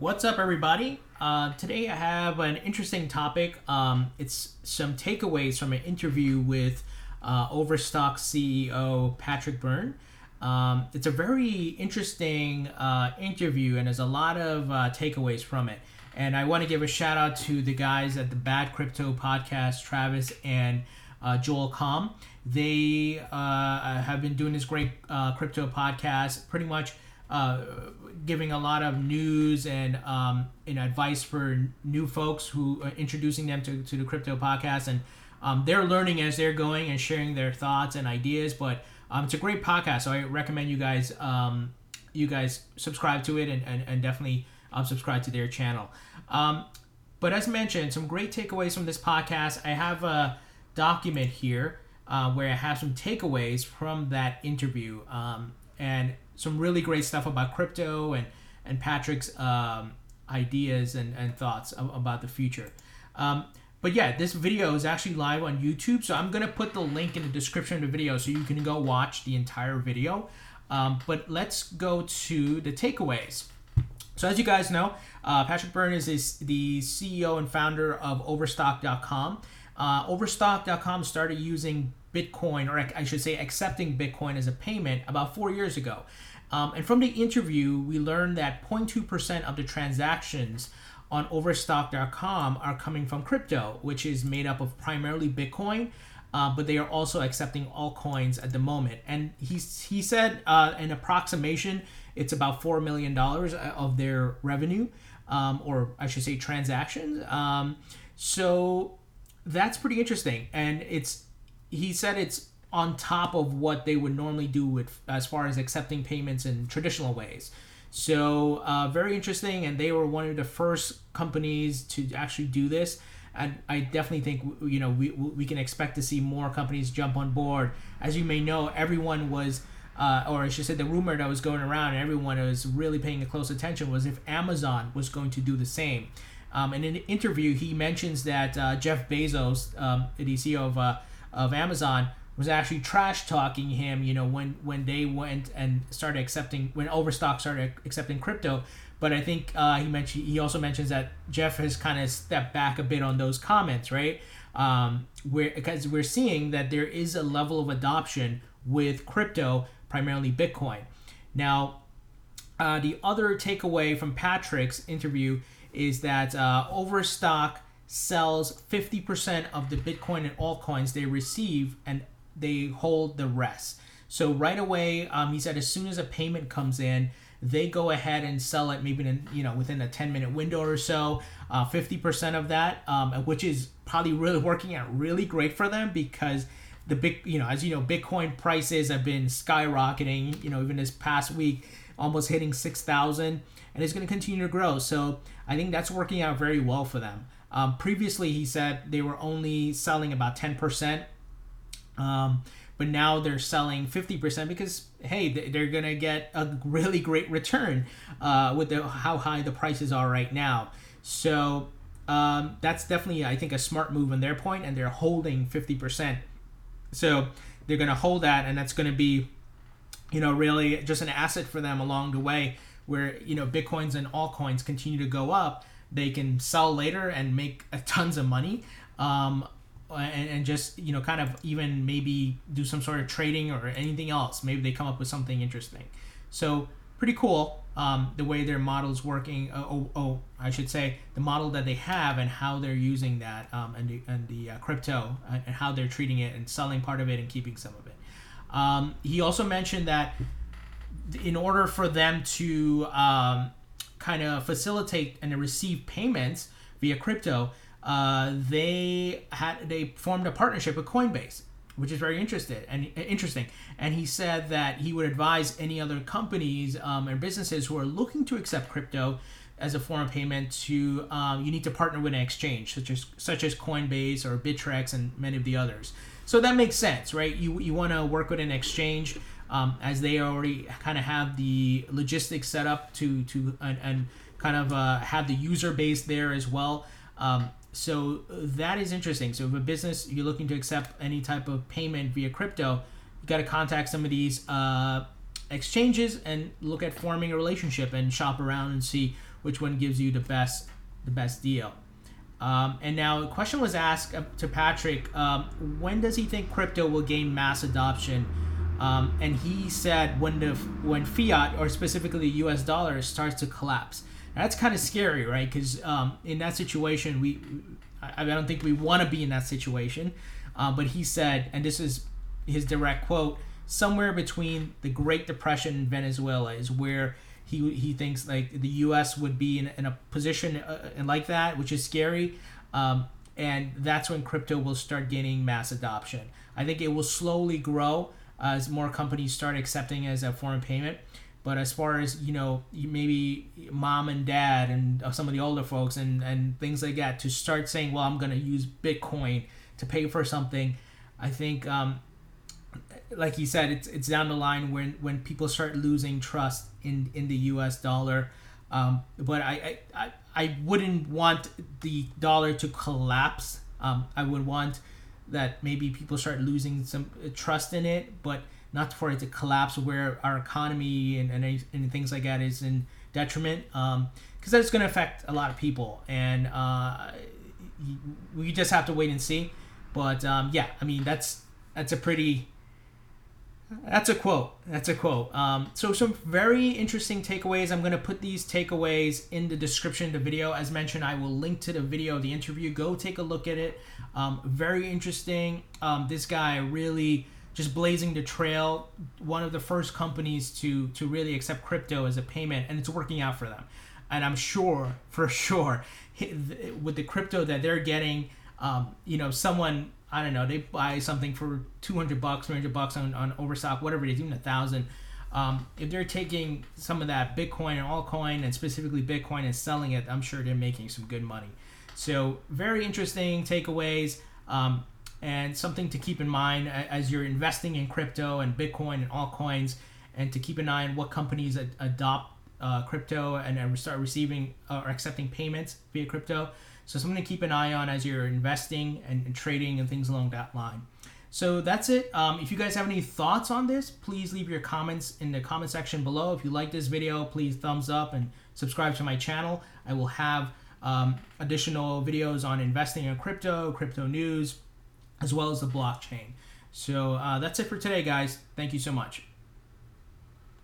What's up, everybody? Today I have an interesting topic. It's some takeaways from an interview with Overstock CEO Patrick Byrne. It's a very interesting interview, and there's a lot of takeaways from it. And I want to give a shout out to the guys at the Bad Crypto Podcast, Travis and Joel Comm. They have been doing this great crypto podcast, pretty much giving a lot of news and advice for new folks who are introducing them to the crypto podcast, and they're learning as they're going and sharing their thoughts and ideas. But it's a great podcast, so I recommend you guys subscribe to it and definitely subscribe to their channel. But as mentioned, some great takeaways from this podcast. I have a document here where I have some takeaways from that interview, and some really great stuff about crypto and Patrick's ideas and thoughts about the future. But yeah, this video is actually live on YouTube, so I'm going to put the link in the description of the video so you can go watch the entire video. But let's go to the takeaways. So as you guys know, Patrick Byrne is the CEO and founder of Overstock.com. Overstock.com started using Bitcoin, or I should say accepting Bitcoin as a payment about 4 years ago. And from the interview, we learned that 0.2% of the transactions on Overstock.com are coming from crypto, which is made up of primarily Bitcoin, but they are also accepting altcoins at the moment. And he said an approximation, it's about $4 million of their revenue, or I should say transactions. So that's pretty interesting. And he said it's on top of what they would normally do with as far as accepting payments in traditional ways. So very interesting, and they were one of the first companies to actually do this. And I definitely think we can expect to see more companies jump on board. As you may know, everyone was, or I should say, the rumor that was going around, and everyone was really paying close attention, was if Amazon was going to do the same. And in the interview, he mentions that Jeff Bezos, the CEO of Amazon, was actually trash talking him, when they went and started accepting, when Overstock started accepting crypto. But I think he also mentions that Jeff has kind of stepped back a bit on those comments, right? Because we're seeing that there is a level of adoption with crypto, primarily Bitcoin. Now, the other takeaway from Patrick's interview is that Overstock sells 50% of the Bitcoin and altcoins they receive, and they hold the rest. So right away, he said as soon as a payment comes in, they go ahead and sell it maybe within a 10-minute window or so, 50% of that, which is probably really working out really great for them, because as you know, Bitcoin prices have been skyrocketing, even this past week, almost hitting 6,000, and it's going to continue to grow. So I think that's working out very well for them. Previously, he said they were only selling about 10%, but now they're selling 50% because, hey, they're going to get a really great return with how high the prices are right now. So that's definitely, I think, a smart move on their point, and they're holding 50%. So they're going to hold that, and that's going to be, really just an asset for them along the way, where, Bitcoins and altcoins continue to go up. They can sell later and make tons of money, and just, kind of even maybe do some sort of trading or anything else. Maybe they come up with something interesting. So pretty cool the way their model's working. I should say the model that they have and how they're using that, and the crypto, and how they're treating it and selling part of it and keeping some of it. He also mentioned that in order for them to kind of facilitate and receive payments via crypto, they formed a partnership with Coinbase, which is very interesting. And he said that he would advise any other companies and businesses who are looking to accept crypto as a form of payment to you need to partner with an exchange such as Coinbase or Bittrex and many of the others. So that makes sense, right? You want to work with an exchange, as they already kind of have the logistics set up to and kind of have the user base there as well. So that is interesting. So if a business, you're looking to accept any type of payment via crypto, you got to contact some of these exchanges and look at forming a relationship and shop around and see which one gives you the best deal. And now the question was asked to Patrick, when does he think crypto will gain mass adoption? And he said when fiat, or specifically the US dollar, starts to collapse. Now, that's kind of scary, right? Because in that situation, I don't think we want to be in that situation. But he said, and this is his direct quote, somewhere between the Great Depression and Venezuela is where he thinks like the U.S. would be in a position like that, which is scary. And that's when crypto will start gaining mass adoption. I think it will slowly grow as more companies start accepting it as a form of payment. But as far as, maybe mom and dad and some of the older folks and things like that to start saying, well, I'm going to use Bitcoin to pay for something, I think, like he said, it's down the line when people start losing trust in the U.S. dollar. But I wouldn't want the dollar to collapse. I would want that maybe people start losing some trust in it, but not for it to collapse where our economy and things like that is in detriment, because that's going to affect a lot of people, and we just have to wait and see. But yeah, I mean that's a quote. So some very interesting takeaways. I'm going to put these takeaways in the description of the video. As mentioned, I will link to the video, the interview. Go take a look at it. Very interesting. This guy really just blazing the trail. One of the first companies to really accept crypto as a payment, and it's working out for them. And I'm sure, for sure, with the crypto that they're getting, someone, I don't know, they buy something for $200, $300 on Overstock, whatever it is, even $1,000. If they're taking some of that Bitcoin and altcoin, and specifically Bitcoin, and selling it, I'm sure they're making some good money. So very interesting takeaways, and something to keep in mind as you're investing in crypto and Bitcoin and altcoins, and to keep an eye on what companies adopt crypto and start receiving or accepting payments via crypto. So something to keep an eye on as you're investing and trading and things along that line. So that's it. If you guys have any thoughts on this, please leave your comments in the comment section below. If you like this video, please thumbs up and subscribe to my channel. I will have additional videos on investing in crypto news, as well as the blockchain. So that's it for today, guys. Thank you so much.